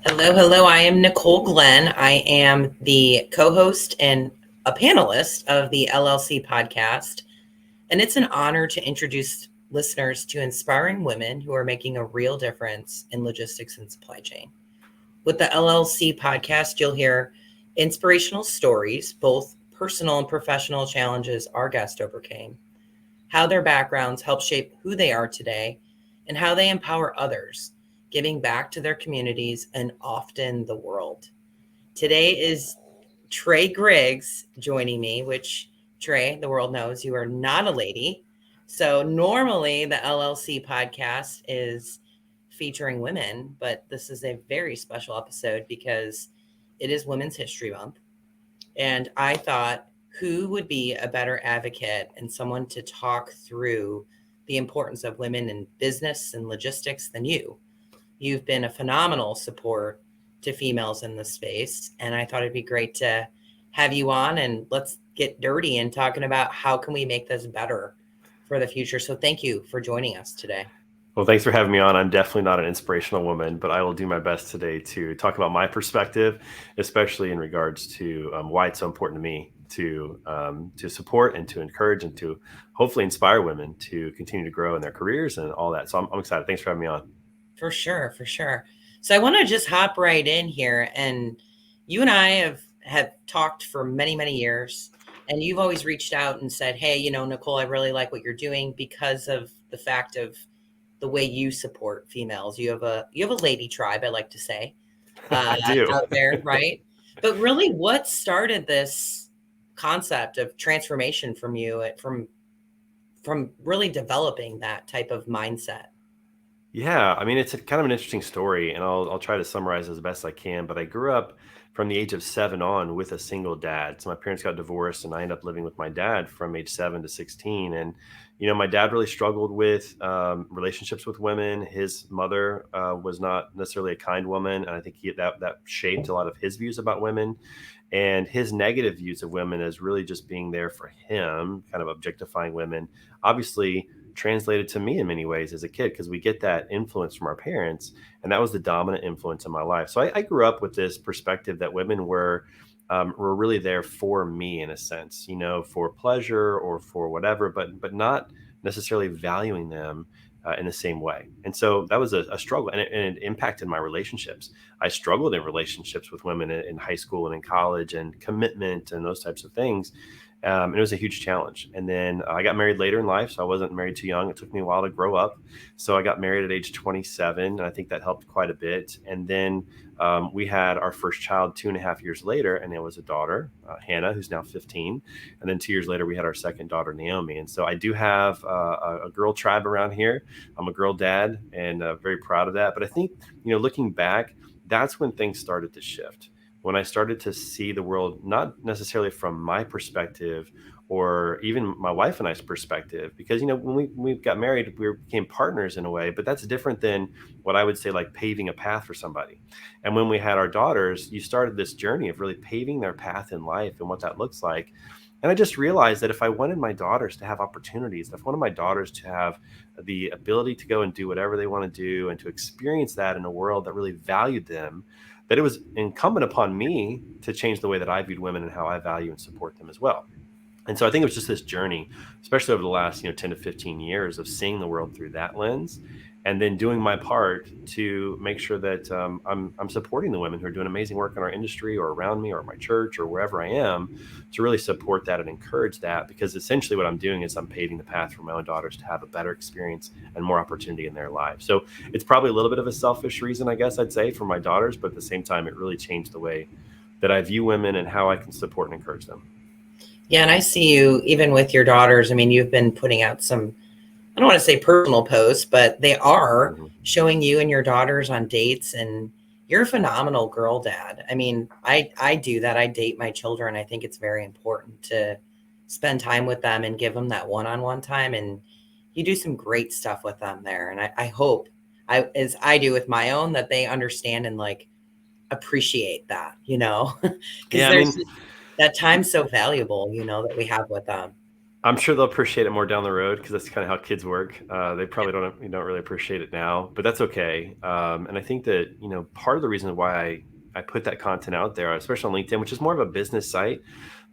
Hello, hello. I am Nicole Glenn. I am the co-host and a panelist of the LLC podcast. And it's an honor to introduce listeners to inspiring women who are making a real difference in logistics and supply chain. With the LLC podcast, you'll hear inspirational stories, both personal and professional challenges our guest overcame, how their backgrounds help shape who they are today, and how they empower others, giving back to their communities and often the world. Today is Trey Griggs joining me, which, Trey, the world knows you are not a lady. So normally the LLC podcast is featuring women, but this is a very special episode because it is Women's History Month. And I thought, who would be a better advocate and someone to talk through the importance of women in business and logistics than you? You've been a phenomenal support to females in this space. And I thought it'd be great to have you on, and let's get dirty and talking about how can we make this better for the future. So thank you for joining us today. Well, thanks for having me on. I'm definitely not an inspirational woman, but I will do my best today to talk about my perspective, especially in regards to why it's so important to me to support and to encourage and to hopefully inspire women to continue to grow in their careers and all that. So I'm excited. Thanks for having me on. For sure, for sure. So I want to just hop right in here. And you and I have talked for many, many years. And you've always reached out and said, hey, Nicole, I really like what you're doing because of the fact of the way you support females. You have a lady tribe, I like to say, I do. out there, right? But really, what started this concept of transformation from you, from really developing that type of mindset? Yeah, I mean, it's kind of an interesting story, and I'll try to summarize as best I can. But I grew up from the age of 7 on with a single dad. So my parents got divorced, and I ended up living with my dad from age 7 to 16. And my dad really struggled with relationships with women. His mother was not necessarily a kind woman, and I think that shaped a lot of his views about women. And his negative views of women as really just being there for him, kind of objectifying women, obviously translated to me in many ways as a kid, because we get that influence from our parents, and that was the dominant influence in my life. So I grew up with this perspective that women were really there for me in a sense, for pleasure or for whatever, but not necessarily valuing them in the same way. And so that was a struggle, and it impacted my relationships. I struggled in relationships with women in high school and in college, and commitment and those types of things. And it was a huge challenge. And then I got married later in life, so I wasn't married too young. It took me a while to grow up. So I got married at age 27, and I think that helped quite a bit. And then we had our first child 2.5 years later, and it was a daughter, Hannah, who's now 15. And then 2 years later, we had our second daughter, Naomi. And so I do have a girl tribe around here. I'm a girl dad, and very proud of that. But I think, looking back, that's when things started to shift. When I started to see the world, not necessarily from my perspective or even my wife and I's perspective, because, when we got married, we became partners in a way, but that's different than what I would say, like paving a path for somebody. And when we had our daughters, you started this journey of really paving their path in life and what that looks like. And I just realized that if I wanted my daughters to have opportunities, if I wanted my daughters to have the ability to go and do whatever they want to do and to experience that in a world that really valued them, that it was incumbent upon me to change the way that I viewed women and how I value and support them as well. And so I think it was just this journey, especially over the last 10 to 15 years, of seeing the world through that lens, and then doing my part to make sure that I'm supporting the women who are doing amazing work in our industry or around me or at my church or wherever I am, to really support that and encourage that, because essentially what I'm doing is I'm paving the path for my own daughters to have a better experience and more opportunity in their lives. So it's probably a little bit of a selfish reason, I guess I'd say, for my daughters, but at the same time, it really changed the way that I view women and how I can support and encourage them. Yeah, and I see you even with your daughters. I mean, you've been putting out some, I don't want to say personal posts, but they are showing you and your daughters on dates, and you're a phenomenal girl dad. I mean, I do that. I date my children. I think it's very important to spend time with them and give them that one-on-one time. And you do some great stuff with them there. And I hope, as I do with my own, that they understand and like appreciate that, because Yeah, there's that time's so valuable, that we have with them. I'm sure they'll appreciate it more down the road because that's kind of how kids work. They probably don't really appreciate it now, but that's okay. And I think that part of the reason why I put that content out there, especially on LinkedIn, which is more of a business site,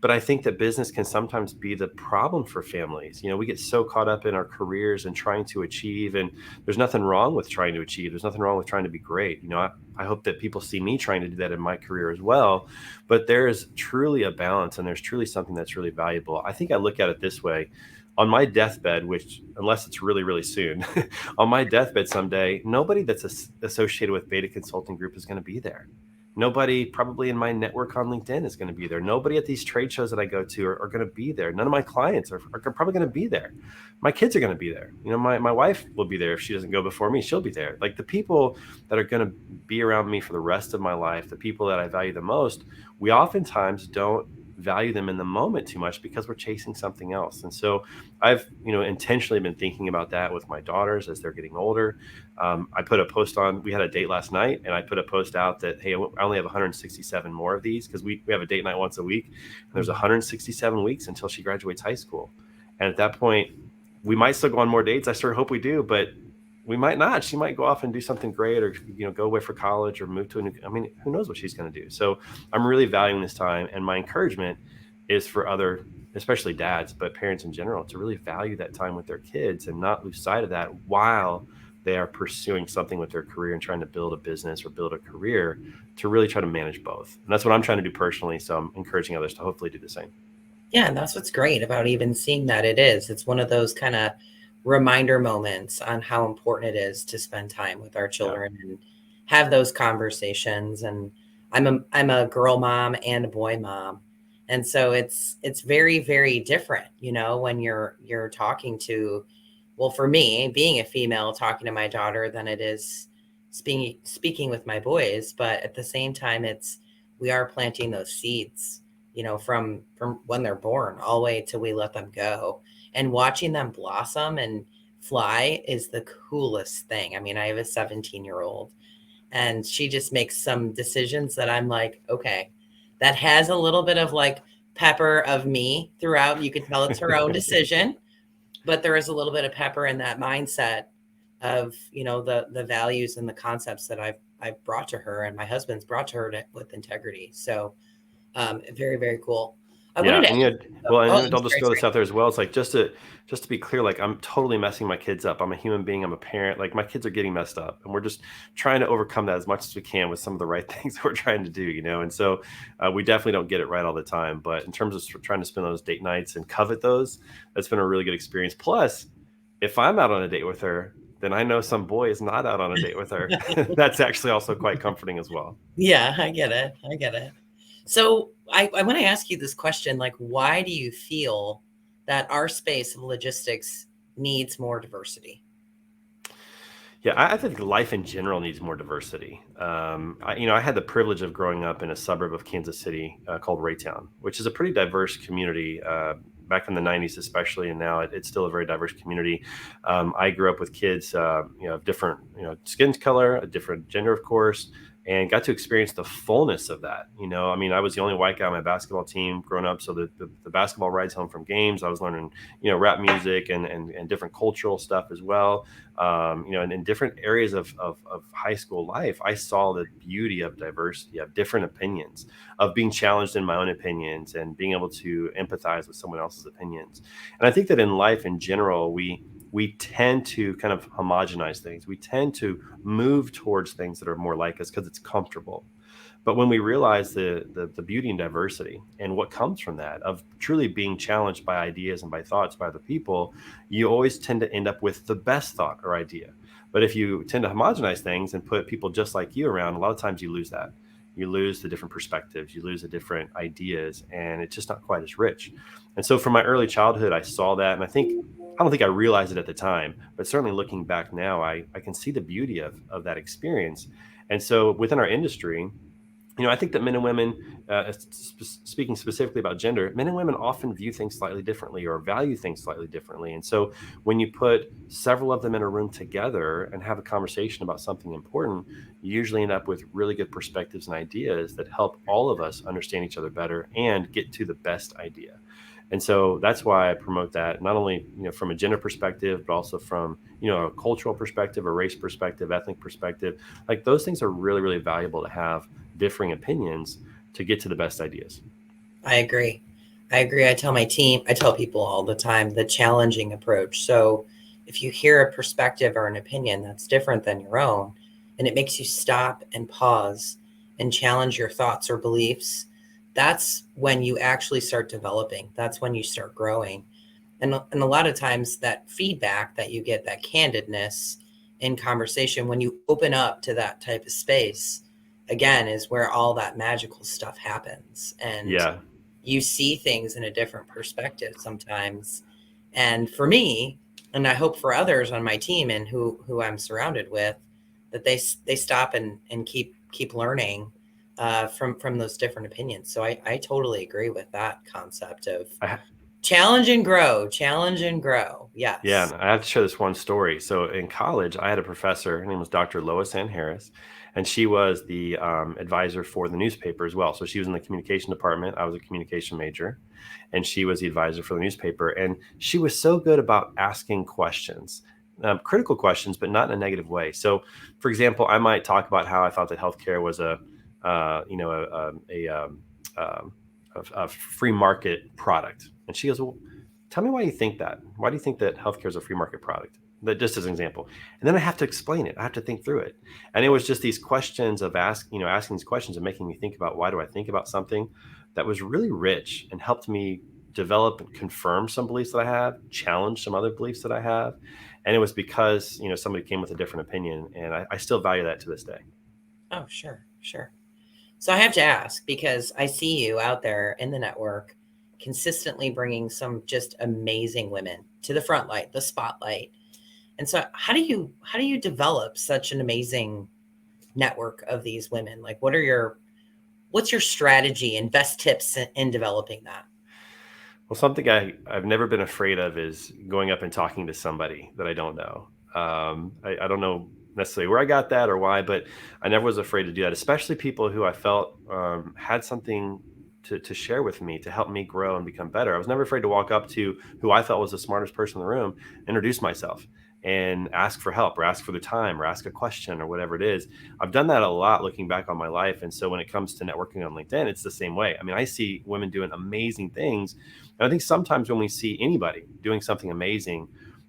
but I think that business can sometimes be the problem for families. We get so caught up in our careers and trying to achieve, and there's nothing wrong with trying to achieve. There's nothing wrong with trying to be great. I hope that people see me trying to do that in my career as well. But there is truly a balance, and there's truly something that's really valuable. I think I look at it this way. On my deathbed, which unless it's really, really soon, on my deathbed someday, nobody that's associated with Beta Consulting Group is going to be there. Nobody probably in my network on LinkedIn is going to be there. Nobody at these trade shows that I go to are going to be there. None of my clients are probably going to be there. My kids are going to be there. My wife will be there. If she doesn't go before me, she'll be there. Like the people that are going to be around me for the rest of my life, the people that I value the most, we oftentimes don't value them in the moment too much because we're chasing something else. And so I've, intentionally been thinking about that with my daughters as they're getting older. I put a post on, we had a date last night, and I put a post out that, hey, I only have 167 more of these because we have a date night once a week. And there's 167 weeks until she graduates high school. And at that point, we might still go on more dates. I sure hope we do, but we might not. She might go off and do something great, or go away for college, or move to a new. I mean, who knows what she's going to do? So I'm really valuing this time, and my encouragement is for other, especially dads, but parents in general, to really value that time with their kids and not lose sight of that while they are pursuing something with their career and trying to build a business or build a career, to really try to manage both. And that's what I'm trying to do personally. So I'm encouraging others to hopefully do the same. Yeah, and that's what's great about even seeing that it's one of those kind of reminder moments on how important it is to spend time with our children and have those conversations. And I'm a girl mom and a boy mom. And so it's very, very different, when you're talking to, well, for me, being a female talking to my daughter than it is speaking with my boys. But at the same time, we are planting those seeds, from when they're born all the way till we let them go. And watching them blossom and fly is the coolest thing. I mean, I have a 17-year-old, and she just makes some decisions that I'm like, okay, that has a little bit of like pepper of me throughout. You can tell it's her own decision, but there is a little bit of pepper in that mindset of, the values and the concepts that I've brought to her, and my husband's brought to her with integrity. So very, very cool. I wanted to and I'll just throw this out there as well. It's like, just to be clear, like, I'm totally messing my kids up. I'm a human being. I'm a parent. Like, my kids are getting messed up, and we're just trying to overcome that as much as we can with some of the right things that we're trying to do, And so we definitely don't get it right all the time. But in terms of trying to spend those date nights and covet those, that's been a really good experience. Plus, if I'm out on a date with her, then I know some boy is not out on a date with her. That's actually also quite comforting as well. Yeah, I get it. So I want to ask you this question, like, why do you feel that our space of logistics needs more diversity? Yeah, I think life in general needs more diversity. I had the privilege of growing up in a suburb of Kansas City called Raytown, which is a pretty diverse community. Back in the 90s, especially, and now it's still a very diverse community. I grew up with kids, of different, skin color, a different gender, of course, and got to experience the fullness of that. I was the only white guy on my basketball team growing up. So the basketball rides home from games, I was learning, rap music and different cultural stuff as well. And in different areas of high school life, I saw the beauty of diversity, of different opinions, of being challenged in my own opinions and being able to empathize with someone else's opinions. And I think that in life in general, we tend to kind of homogenize things. We tend to move towards things that are more like us because it's comfortable. But when we realize the beauty and diversity and what comes from that, of truly being challenged by ideas and by thoughts by other people, you always tend to end up with the best thought or idea. But if you tend to homogenize things and put people just like you around, a lot of times you lose that. You lose the different perspectives, you lose the different ideas, and it's just not quite as rich. And so from my early childhood, I saw that. And I don't think I realized it at the time, but certainly looking back now, I can see the beauty of that experience. And so within our industry, I think that men and women, speaking specifically about gender, men and women often view things slightly differently or value things slightly differently. And so when you put several of them in a room together and have a conversation about something important, you usually end up with really good perspectives and ideas that help all of us understand each other better and get to the best idea. And so that's why I promote that, not only, from a gender perspective, but also from, a cultural perspective, a race perspective, ethnic perspective. Like those things are really, really valuable to have differing opinions to get to the best ideas. I agree. I tell my team, I tell people all the time the challenging approach. So if you hear a perspective or an opinion that's different than your own, and it makes you stop and pause and challenge your thoughts or beliefs, that's when you actually start developing. That's when you start growing. And a lot of times that feedback that you get, that candidness in conversation, when you open up to that type of space, again, is where all that magical stuff happens. And Yeah. you see things in a different perspective sometimes. And for me, and I hope for others on my team and who I'm surrounded with, that they stop and keep learning from those different opinions. So I totally agree with that concept of I, challenge and grow, challenge and grow. Yeah, Yes. and I have to share this one story. So in college, I had a professor. Her name was Dr. Lois Ann Harris, and she was the advisor for the newspaper as well. So she was in the communication department. I was a communication major, and she was the advisor for the newspaper. And she was so good about asking questions, critical questions, but not in a negative way. So, for example, I might talk about how I thought that healthcare was um, a free market product, and she goes, "Well, tell me why you think that. Why do you think that healthcare is a free market product?" That just as an example. And then I have to explain it. I have to think through it. And it was just these questions of asking these questions and making me think about why do I think about something that was really rich and helped me develop and confirm some beliefs that I have, challenge some other beliefs that I have. And it was because, somebody came with a different opinion. And I still value that to this day. Oh, sure, sure. So I have to ask because I see you out there in the network consistently bringing some just amazing women to the front light, the spotlight. And so how do you develop such an amazing network of these women? Like what's your strategy and best tips in developing that? Well, something I've never been afraid of is going up and talking to somebody that I don't know. I don't know necessarily where I got that or why, but I never was afraid to do that, especially people who I felt had something to share with me to help me grow and become better. I was never afraid to walk up to who I felt was the smartest person in the room, introduce myself, and ask for help or ask for their time or ask a question or whatever it is. I've done that a lot looking back on my life. And so when it comes to networking on LinkedIn, it's the same way. I mean, I see women doing amazing things, and I think sometimes when we see anybody doing something amazing,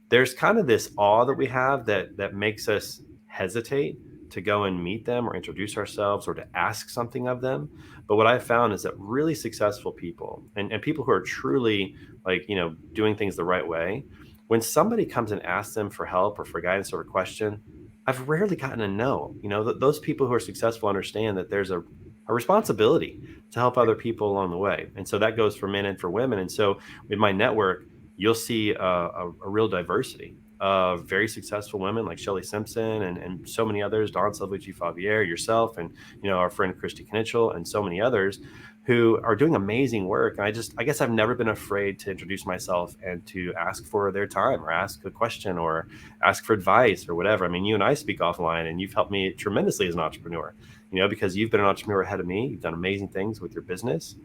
there's kind of this awe that we have that makes us hesitate to go and meet them or introduce ourselves or to ask something of them. But what I've found is that really successful people and people who are truly like, doing things the right way, when somebody comes and asks them for help or for guidance or a question, I've rarely gotten a no. Those people who are successful understand that there's a responsibility to help other people along the way. And so that goes for men and for women. And so in my network, you'll see a real diversity of very successful women like Shelley Simpson and so many others, Don Silvigi Favier, yourself, and our friend Christy Knitchell, and so many others who are doing amazing work. And I guess I've never been afraid to introduce myself and to ask for their time or ask a question or ask for advice or whatever. I mean, you and I speak offline, and you've helped me tremendously as an entrepreneur, because you've been an entrepreneur ahead of me. You've done amazing things with your business.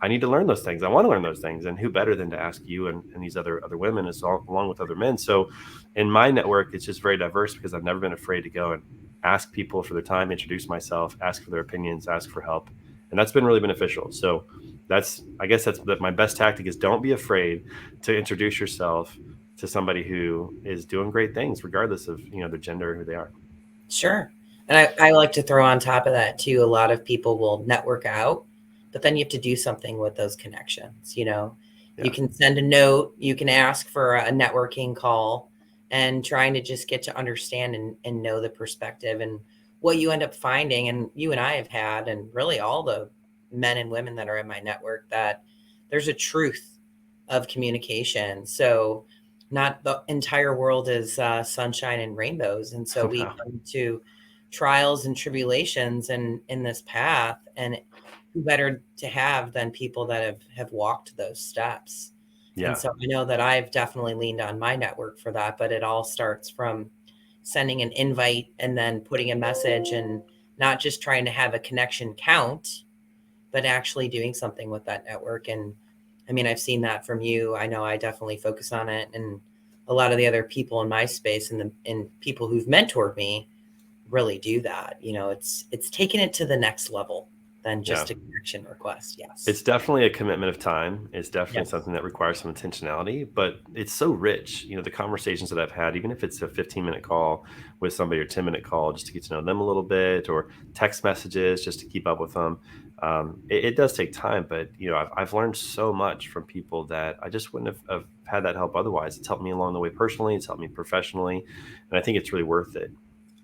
I need to learn those things. I want to learn those things. And who better than to ask you and these other women along with other men. So in my network, it's just very diverse because I've never been afraid to go and ask people for their time, introduce myself, ask for their opinions, ask for help. And that's been really beneficial. So I guess that's my best tactic is don't be afraid to introduce yourself to somebody who is doing great things, regardless of, their gender or who they are. Sure. And I like to throw on top of that too, a lot of people will network out, but then you have to do something with those connections. You Yeah. can send a note, you can ask for a networking call, and trying to just get to understand and know the perspective. And what you end up finding, and you and I have had, and really all the men and women that are in my network, that there's a truth of communication. So not the entire world is sunshine and rainbows. And so we Wow. come to trials and tribulations and in this path, and who better to have than people that have walked those steps. And Yeah. so I know that I've definitely leaned on my network for that, but it all starts from sending an invite and then putting a message, and not just trying to have a connection count, but actually doing something with that network. And I mean, I've seen that from you. I know I definitely focus on it, and a lot of the other people in my space and people who've mentored me really do that. It's taking it to the next level than Yeah. just a connection request. Yes. It's definitely a commitment of time. It's definitely Yes. something that requires some intentionality, but it's so rich. The conversations that I've had, even if it's a 15-minute call with somebody or 10-minute call just to get to know them a little bit, or text messages just to keep up with them. It does take time, but I've learned so much from people that I just wouldn't have had that help otherwise. It's helped me along the way personally. It's helped me professionally, and I think it's really worth it.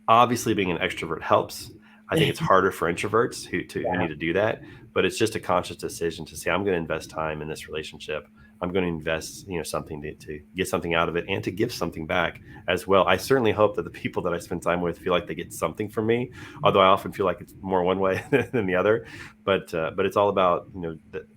Obviously, being an extrovert helps. I think it's harder for introverts who Yeah. need to do that, but it's just a conscious decision to say, I'm going to invest time in this relationship. I'm going to invest, something to get something out of it and to give something back as well. I certainly hope that the people that I spend time with feel like they get something from me, although I often feel like it's more one way than the other. But it's all about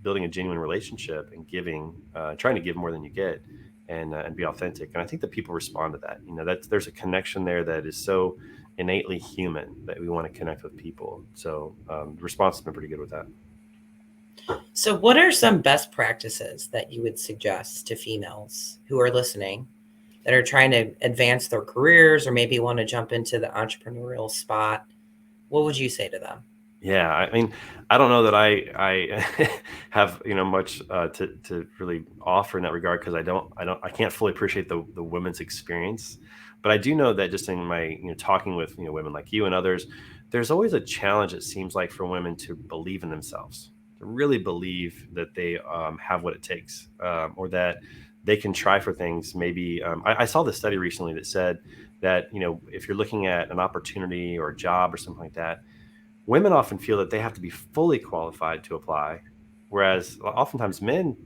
building a genuine relationship and giving, trying to give more than you get, and be authentic. And I think that people respond to that. There's a connection there that is so innately human that we want to connect with people. So the response has been pretty good with that. So, what are some best practices that you would suggest to females who are listening that are trying to advance their careers or maybe want to jump into the entrepreneurial spot? What would you say to them? Yeah, I mean, I don't know that I have much to really offer in that regard, because I can't fully appreciate the women's experience, but I do know that just in my talking with women like you and others, there's always a challenge, it seems like, for women to believe in themselves, to really believe that they have what it takes, or that they can try for things. Maybe I saw this study recently that said that if you're looking at an opportunity or a job or something like that, women often feel that they have to be fully qualified to apply, whereas oftentimes men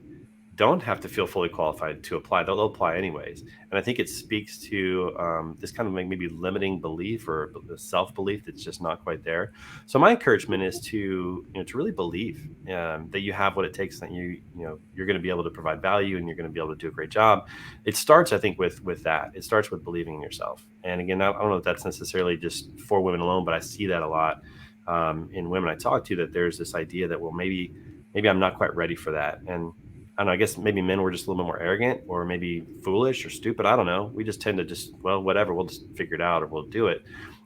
don't have to feel fully qualified to apply. They'll apply anyways. And I think it speaks to this kind of maybe limiting belief, or the self belief that's just not quite there. So my encouragement is to really believe that you have what it takes, that you're going to be able to provide value, and you're going to be able to do a great job. It starts, I think, with that. It starts with believing in yourself. And again, I don't know if that's necessarily just for women alone, but I see that a lot in women I talk to, that there's this idea that, well, maybe I'm not quite ready for that. And I don't know, I guess maybe men were just a little bit more arrogant, or maybe foolish or stupid. I don't know. We just tend to just, well, whatever, we'll just figure it out, or we'll do it.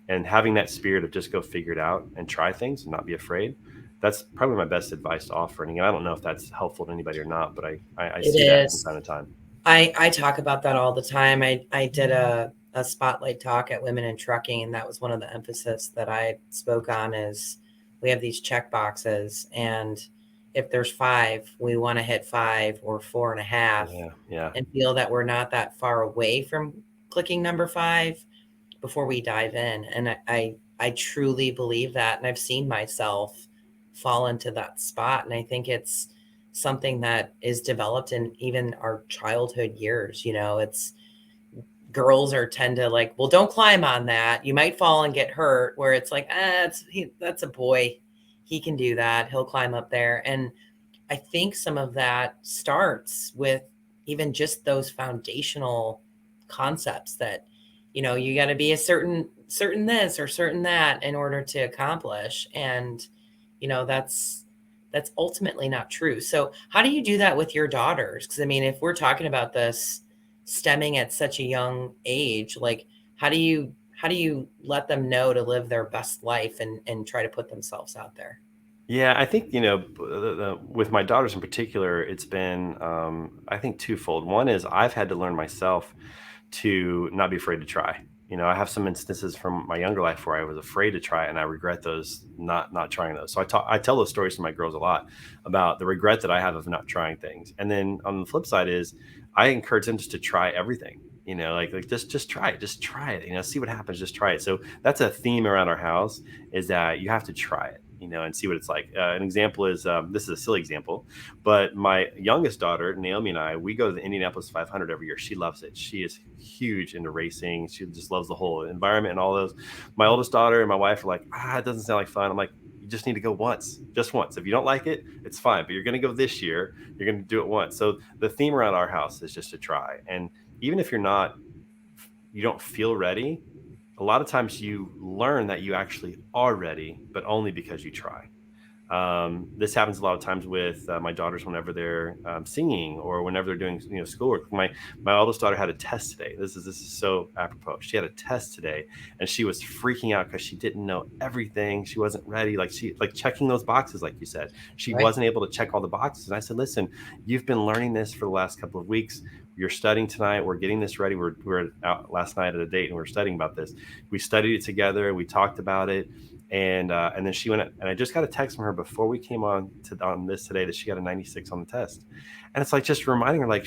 And having that spirit of just go figure it out and try things and not be afraid, that's probably my best advice to offer. And again, I don't know if that's helpful to anybody or not, but I It see that from is. time to time. I talk about that all the time. I did a spotlight talk at Women in Trucking, and that was one of the emphasis that I spoke on is we have these check boxes, and if there's five, we want to hit five or four and a half Yeah. Yeah. and feel that we're not that far away from clicking number five before we dive in. And I truly believe that. And I've seen myself fall into that spot. And I think it's something that is developed in even our childhood years. It's girls are tend to like, well, don't climb on that. You might fall and get hurt, where it's like, that's a boy. He can do that. He'll climb up there. And I think some of that starts with even just those foundational concepts that, you got to be a certain this or certain that in order to accomplish. And, that's ultimately not true. So how do you do that with your daughters? Because I mean, if we're talking about this stemming at such a young age, like how do you let them know to live their best life and try to put themselves out there? Yeah, I think with my daughters in particular, it's been I think twofold. One is I've had to learn myself to not be afraid to try. I have some instances from my younger life where I was afraid to try, and I regret those, not trying those. So I tell those stories to my girls a lot about the regret that I have of not trying things. And then on the flip side is I encourage them just to try everything. Like just try it, just try it. See what happens, just try it. So that's a theme around our house, is that you have to try it, and see what it's like. An example is this is a silly example, but my youngest daughter, Naomi, and we go to the Indianapolis 500 every year. She loves it. She is huge into racing. She just loves the whole environment and all those. My oldest daughter and my wife are like, it doesn't sound like fun. I'm like, you just need to go once, just once. If you don't like it, it's fine, but you're going to go this year. You're going to do it once. So the theme around our house is just to try. And even if you don't feel ready, a lot of times you learn that you actually are ready, but only because you try. This happens a lot of times with my daughters whenever they're singing or whenever they're doing schoolwork. My oldest daughter had a test today. This is so apropos. She had a test today, and she was freaking out because she didn't know everything. She wasn't ready. Like checking those boxes, like you said, she Right. wasn't able to check all the boxes. And I said, listen, you've been learning this for the last couple of weeks. You're studying tonight. We're getting this ready. We were out last night at a date and we were studying about this. We studied it together. We talked about it. And then she went, and I just got a text from her before we came on this today that she got a 96 on the test. And it's like just reminding her, like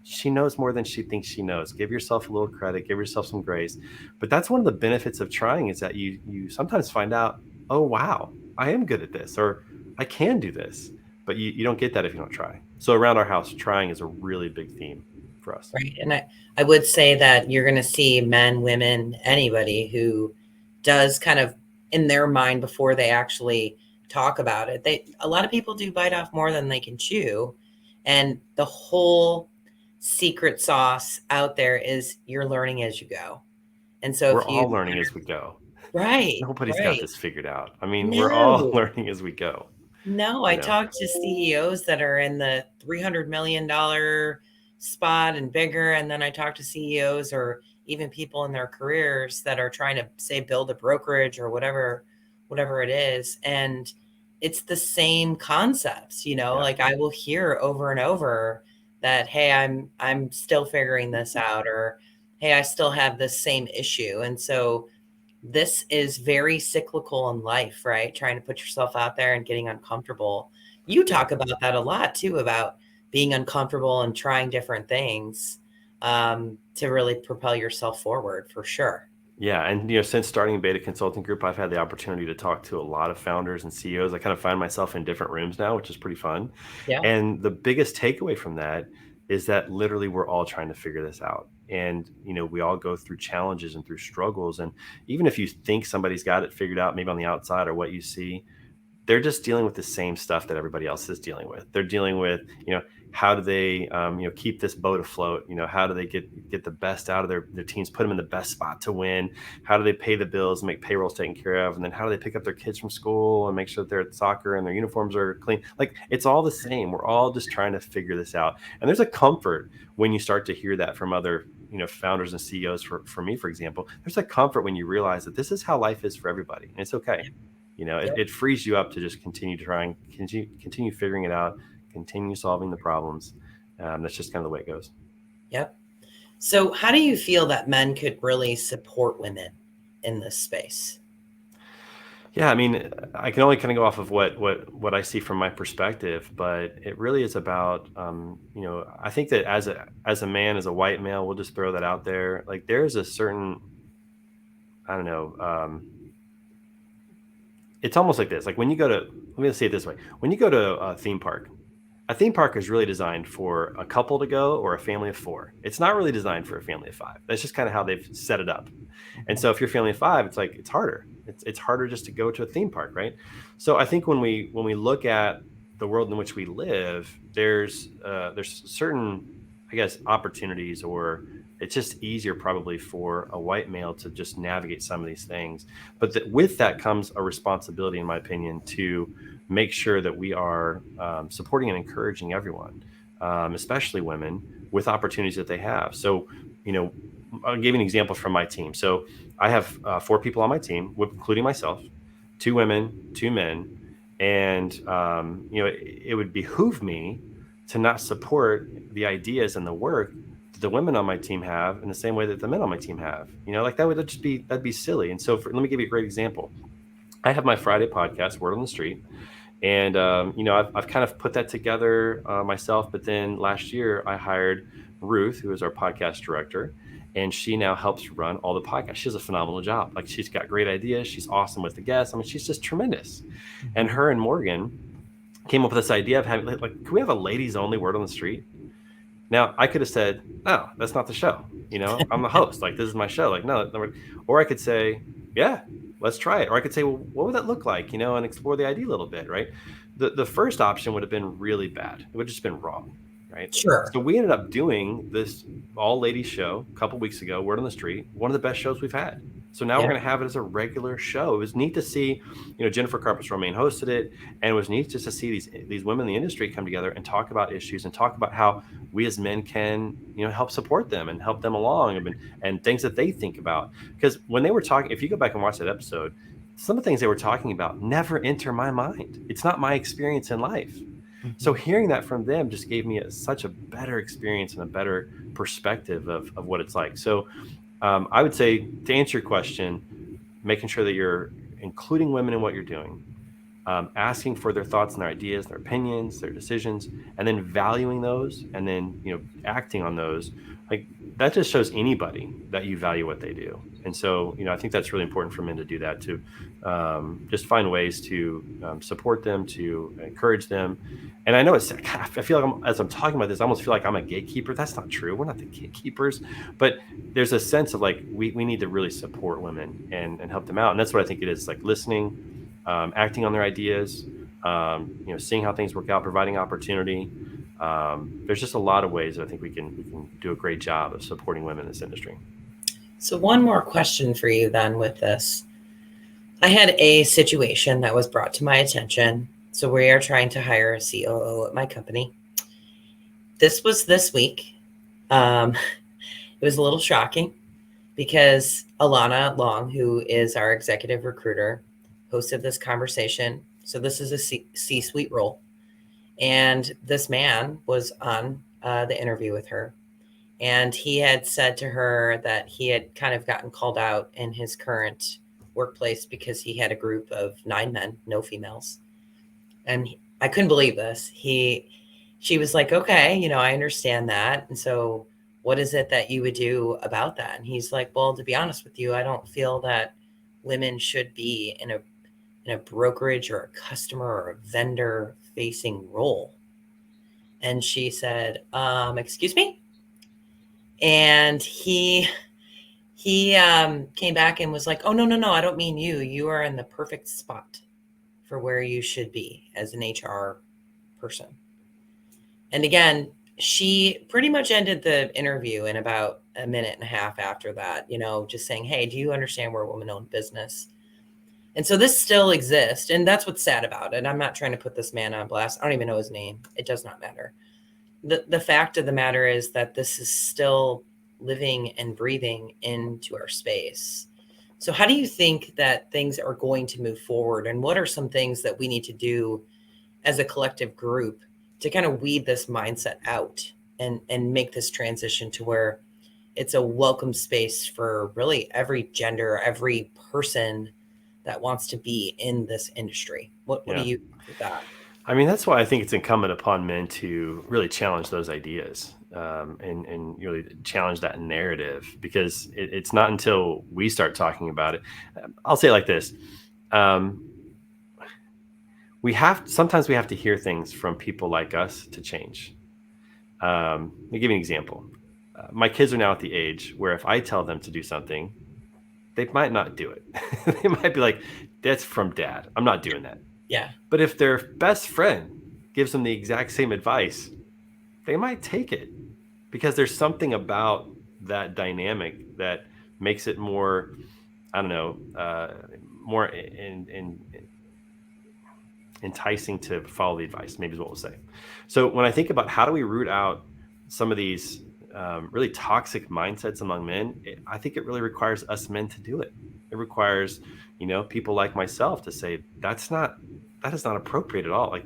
she knows more than she thinks she knows. Give yourself a little credit, give yourself some grace. But that's one of the benefits of trying, is that you sometimes find out, oh wow, I am good at this, or I can do this. But you don't get that if you don't try. So around our house, trying is a really big theme for us. Right. And I would say that you're going to see men, women, anybody who does kind of in their mind before they actually talk about it. A lot of people do bite off more than they can chew. And the whole secret sauce out there is you're learning as you go. And so We're if you, all learning as we go. right, Nobody's got right. this figured out. I mean, we're all No, learning as we go, no, you I know. talk to CEOs that are in the $300 million spot and bigger. And then I talk to CEOs or even people in their careers that are trying to say build a brokerage or whatever it is. And it's the same concepts, Yeah. like I will hear over and over that, hey, I'm still figuring this out, or hey, I still have this same issue. And so this is very cyclical in life, right? Trying to put yourself out there and getting uncomfortable. You Yeah. talk about that a lot too, about being uncomfortable and trying different things to really propel yourself forward, for sure. Yeah. And, since starting Beta Consulting Group, I've had the opportunity to talk to a lot of founders and CEOs. I kind of find myself in different rooms now, which is pretty fun. Yeah. And the biggest takeaway from that is that literally we're all trying to figure this out. And, we all go through challenges and through struggles. And even if you think somebody's got it figured out, maybe on the outside or what you see, they're just dealing with the same stuff that everybody else is dealing with. They're dealing with, how do they, keep this boat afloat? How do they get the best out of their teams, put them in the best spot to win? How do they pay the bills, make payrolls taken care of? And then how do they pick up their kids from school and make sure that they're at soccer and their uniforms are clean? Like, it's all the same. We're all just trying to figure this out. And there's a comfort when you start to hear that from other, founders and CEOs. For me, for example, there's a comfort when you realize that this is how life is for everybody. And it's okay. Yep. It frees you up to just continue trying, continue figuring it out, continue solving the problems. That's just kind of the way it goes. Yep. So how do you feel that men could really support women in this space? Yeah, I mean, I can only kind of go off of what I see from my perspective, but it really is about, I think that as a man, as a white male, we'll just throw that out there. Like, there's a certain, I don't know, it's almost like this. Like when you go to, let me say it this way: when you go to a theme park is really designed for a couple to go or a family of four. It's not really designed for a family of five. That's just kind of how they've set it up. And so if you're a family of five, it's like it's harder. It's harder just to go to a theme park, right? So I think when we look at the world in which we live, there's certain, I guess, opportunities, or it's just easier probably for a white male to just navigate some of these things. But with that comes a responsibility, in my opinion, to make sure that we are supporting and encouraging everyone, especially women, with opportunities that they have. So, I'll give you an example from my team. So I have 4 people on my team, including myself, 2 women, 2 men. And, it would behoove me to not support the ideas and the work that the women on my team have in the same way that the men on my team have. Like that'd be silly. And so let me give you a great example. I have my Friday podcast, Word on the Street. And, I've kind of put that together myself. But then last year I hired Ruth, who is our podcast director, and she now helps run all the podcasts. She does a phenomenal job. Like, she's got great ideas. She's awesome with the guests. I mean, she's just tremendous. And her and Morgan came up with this idea of having, like, can we have a ladies only Word on the Street? Now, I could have said, no, that's not the show. I'm the host. Like, this is my show. Like, no. Or I could say, yeah, let's try it. Or I could say, well, what would that look like? And explore the idea a little bit, right? The first option would have been really bad. It would have just been wrong, right? Sure. So we ended up doing this all ladies show a couple weeks ago, Word on the Street, one of the best shows we've had. So now we're Yeah. going to have it as a regular show. It was neat to see, Jennifer Carpus Romaine hosted it, and it was neat just to see these women in the industry come together and talk about issues and talk about how we as men can, help support them and help them along, and things that they think about. Because when they were talking, if you go back and watch that episode, some of the things they were talking about never enter my mind. It's not my experience in life. So Mhm. hearing that from them just gave me such a better experience and a better perspective of what it's like. So I would say, to answer your question, making sure that you're including women in what you're doing, asking for their thoughts and their ideas, their opinions, their decisions, and then valuing those, and then acting on those. Like, that just shows anybody that you value what they do. And so, I think that's really important for men to do that, to just find ways to support them, to encourage them. And I know I feel like as I'm talking about this, I almost feel like I'm a gatekeeper. That's not true. We're not the gatekeepers, but there's a sense of like, we need to really support women and help them out. And that's what I think it is, like listening, acting on their ideas, seeing how things work out, providing opportunity. There's just a lot of ways that I think we can do a great job of supporting women in this industry. So, one more question for you then with this. I had a situation that was brought to my attention. So, we are trying to hire a COO at my company. This was this week. It was a little shocking because Alana Long, who is our executive recruiter, hosted this conversation. So, this is a C-suite role. And this man was on the interview with her. And he had said to her that he had kind of gotten called out in his current workplace because he had a group of 9 men, no females. And I couldn't believe this. She was like, okay, I understand that. And so what is it that you would do about that? And he's like, well, to be honest with you, I don't feel that women should be in a brokerage or a customer or a vendor facing role. And she said, excuse me? And he came back and was like, oh, no, I don't mean you. You are in the perfect spot for where you should be as an HR person. And again, she pretty much ended the interview in about a minute and a half after that, just saying, hey, do you understand we're a woman-owned business? And so this still exists. And that's what's sad about it. I'm not trying to put this man on blast. I don't even know his name. It does not matter. The fact of the matter is that this is still living and breathing into our space. So how do you think that things are going to move forward? And what are some things that we need to do as a collective group to kind of weed this mindset out and make this transition to where it's a welcome space for really every gender, every person that wants to be in this industry? What do Yeah. you think with that? I mean, that's why I think it's incumbent upon men to really challenge those ideas, and really challenge that narrative, because it's not until we start talking about it. I'll say it like this. Sometimes we have to hear things from people like us to change. Let me give you an example. My kids are now at the age where if I tell them to do something, they might not do it. They might be like, that's from dad. I'm not doing that. Yeah. But if their best friend gives them the exact same advice, they might take it, because there's something about that dynamic that makes it more, I don't know, more enticing to follow the advice, maybe is what we'll say. So when I think about how do we root out some of these really toxic mindsets among men, I think it really requires us men to do it. It requires, people like myself to say, that is not appropriate at all. Like,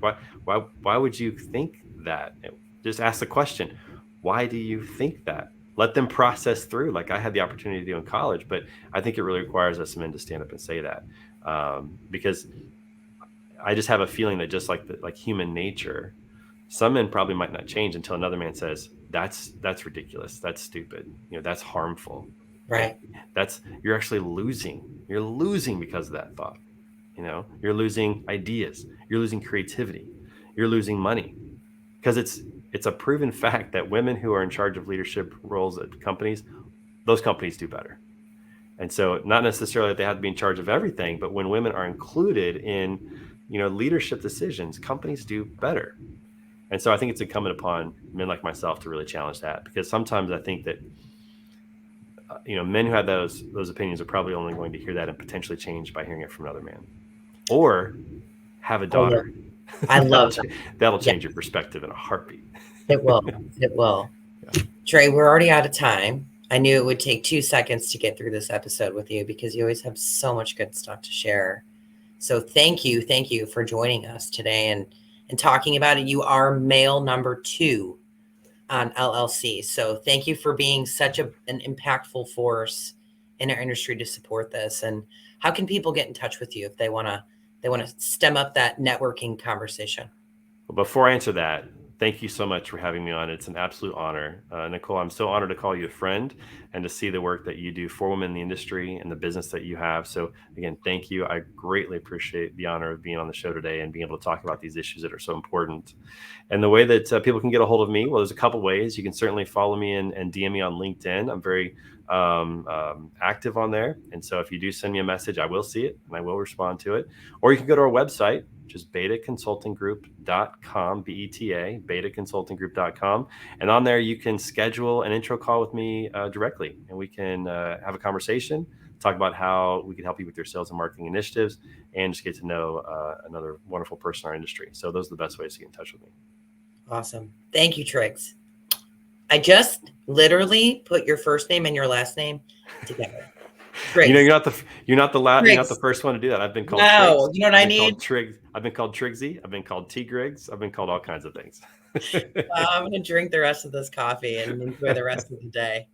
why would you think that? Just ask the question, why do you think that? Let them process through, like I had the opportunity to do in college. But I think it really requires us men to stand up and say that, because I just have a feeling that, just like human nature, some men probably might not change until another man says, that's ridiculous, that's stupid, that's harmful. Right. You're actually losing. You're losing because of that thought. You're losing ideas. You're losing creativity. You're losing money, because it's a proven fact that women who are in charge of leadership roles at companies, those companies do better. And so, not necessarily that they have to be in charge of everything, but when women are included in, leadership decisions, companies do better. And so I think it's incumbent upon men like myself to really challenge that, because sometimes I think that men who had those opinions are probably only going to hear that and potentially change by hearing it from another man, or have a daughter. I love that. That'll Yeah, change your perspective in a heartbeat. it will. It will. Yeah. Trey, we're already out of time. I knew it would take 2 seconds to get through this episode with you because you always have so much good stuff to share. So thank you for joining us today and talking about it. You are male number 2 on LLC. So thank you for being such an impactful force in our industry to support this. And how can people get in touch with you if they want to stem up that networking conversation? Well, before I answer that, thank you so much for having me on. It's an absolute honor. Nicole, I'm so honored to call you a friend and to see the work that you do for women in the industry and the business that you have. So again, thank you. I greatly appreciate the honor of being on the show today and being able to talk about these issues that are so important. And the way that people can get a hold of me, well, there's a couple ways. You can certainly follow me and DM me on LinkedIn. I'm very active on there. And so if you do send me a message, I will see it and I will respond to it. Or you can go to our website, which is betaconsultinggroup.com, BETA, betaconsultinggroup.com. And on there, you can schedule an intro call with me directly, and we can have a conversation, talk about how we can help you with your sales and marketing initiatives, and just get to know another wonderful person in our industry. So those are the best ways to get in touch with me. Awesome. Thank you, Triggs. I just literally put your first name and your last name together. Triggs. You're not the first one to do that. I've been called Triggs. You know what I need? I've been called Triggsy. I've been called T Griggs. I've been called all kinds of things. I'm going to drink the rest of this coffee and enjoy the rest of the day.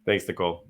Thanks, Nicole.